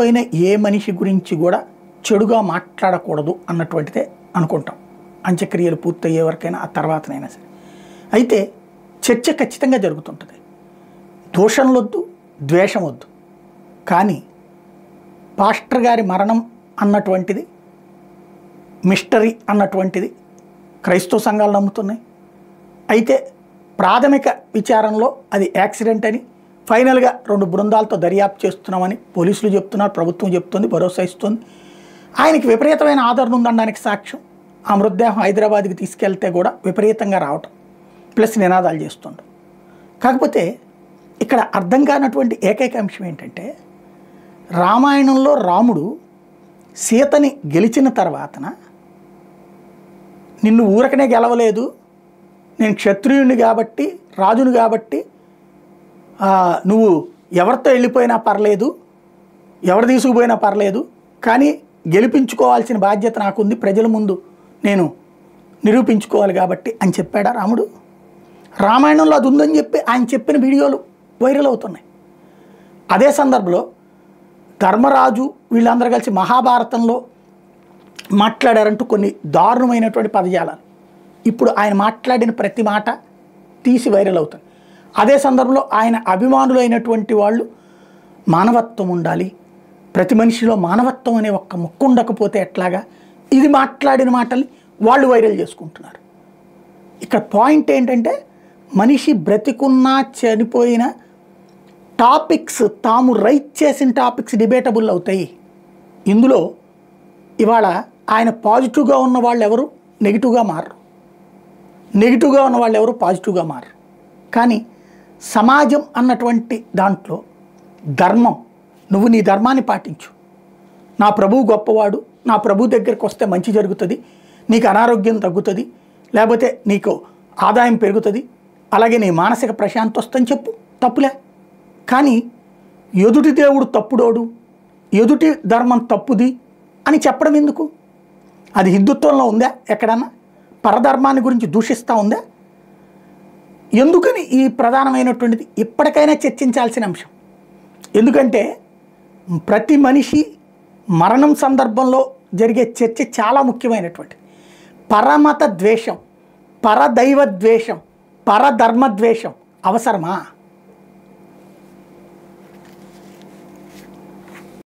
అయినా ఏ మనిషి గురించి కూడా చెడుగా మాట్లాడకూడదు అన్నటువంటిదే అనుకుంటాం. అంత్యక్రియలు పూర్తయ్యే వరకైనా ఆ తర్వాతనైనా సరే. అయితే చర్చ ఖచ్చితంగా జరుగుతుంటుంది. దూషణలొద్దు, ద్వేషం వద్దు. కానీ పాస్టర్ గారి మరణం అన్నటువంటిది మిస్టరీ అన్నటువంటిది క్రైస్తవ సంఘాలు నమ్ముతున్నాయి. అయితే ప్రాథమిక విచారణలో అది యాక్సిడెంట్ అని ఫైనల్గా 2 బృందాలతో దర్యాప్తు చేస్తున్నామని పోలీసులు చెప్తున్నారు, ప్రభుత్వం చెప్తుంది, భరోసా ఇస్తుంది. ఆయనకి విపరీతమైన ఆదరణ ఉందనడానికి సాక్ష్యం ఆ మృతదేహం హైదరాబాద్కి తీసుకెళ్తే కూడా విపరీతంగా రావటం ప్లస్ నినాదాలు చేస్తుండడం. కాకపోతే ఇక్కడ అర్థం కానటువంటి ఏకైక అంశం ఏంటంటే, రామాయణంలో రాముడు సీతని గెలిచిన తర్వాతన నిన్ను ఊరకనే గెలవలేదు, నేను క్షత్రియుడిని కాబట్టి రాజును కాబట్టి నువ్వు ఎవరితో వెళ్ళిపోయినా పర్లేదు, ఎవరు తీసుకుపోయినా పర్లేదు, కానీ గెలిపించుకోవాల్సిన బాధ్యత నాకుంది, ప్రజల ముందు నేను నిరూపించుకోవాలి కాబట్టి అని చెప్పాడా రాముడు? రామాయణంలో అది ఉందని చెప్పి ఆయన చెప్పిన వీడియోలు వైరల్ అవుతున్నాయి. అదే సందర్భంలో ధర్మరాజు వీళ్ళందరూ కలిసి మహాభారతంలో మాట్లాడారంటూ కొన్ని దారుణమైనటువంటి పదజాలాలు ఇప్పుడు ఆయన మాట్లాడిన ప్రతి మాట తీసి వైరల్ అవుతుంది. అదే సందర్భంలో ఆయన అభిమానులైనటువంటి వాళ్ళు మానవత్వం ఉండాలి, ప్రతి మనిషిలో మానవత్వం అనే ఒక్క ముక్కు ఉండకపోతే ఎట్లాగా, ఇది మాట్లాడిన మాటల్ని వాళ్ళు వైరల్ చేసుకుంటున్నారు. ఇక్కడ పాయింట్ ఏంటంటే, మనిషి బ్రతికున్నా చనిపోయిన టాపిక్స్ తాము రైట్ చేసిన టాపిక్స్ డిబేటబుల్ అవుతాయి. ఇందులో ఇవాళ ఆయన పాజిటివ్గా ఉన్న వాళ్ళు ఎవరు నెగిటివ్గా మారరు, నెగిటివ్గా ఉన్న వాళ్ళు ఎవరు పాజిటివ్గా మారరు. కానీ సమాజం అన్నటువంటి దాంట్లో ధర్మం, నువ్వు నీ ధర్మాన్ని పాటించు, నా ప్రభువు గొప్పవాడు, నా ప్రభు దగ్గరికి వస్తే మంచి జరుగుతుంది, నీకు అనారోగ్యం తగ్గుతుంది, లేకపోతే నీకు ఆదాయం పెరుగుతుంది, అలాగే నీ మానసిక ప్రశాంతి వస్తుందని చెప్పు, తప్పులే. కానీ ఎదుటి దేవుడు తప్పుడోడు, ఎదుటి ధర్మం తప్పుది అని చెప్పడం ఎందుకు? అది హిందుత్వంలో ఉందా? ఎక్కడన్నా పరధర్మాన్ని గురించి దూషిస్తూ ఉందా? ఎందుకని ఈ ప్రధానమైనటువంటిది ఇప్పటికైనా చర్చించాల్సిన అంశం. ఎందుకంటే ప్రతి మనిషి మరణం సందర్భంలో జరిగే చర్చ చాలా ముఖ్యమైనటువంటిది. పరమత ద్వేషం, పరదైవ ద్వేషం, పరధర్మ ద్వేషం అవసరమా?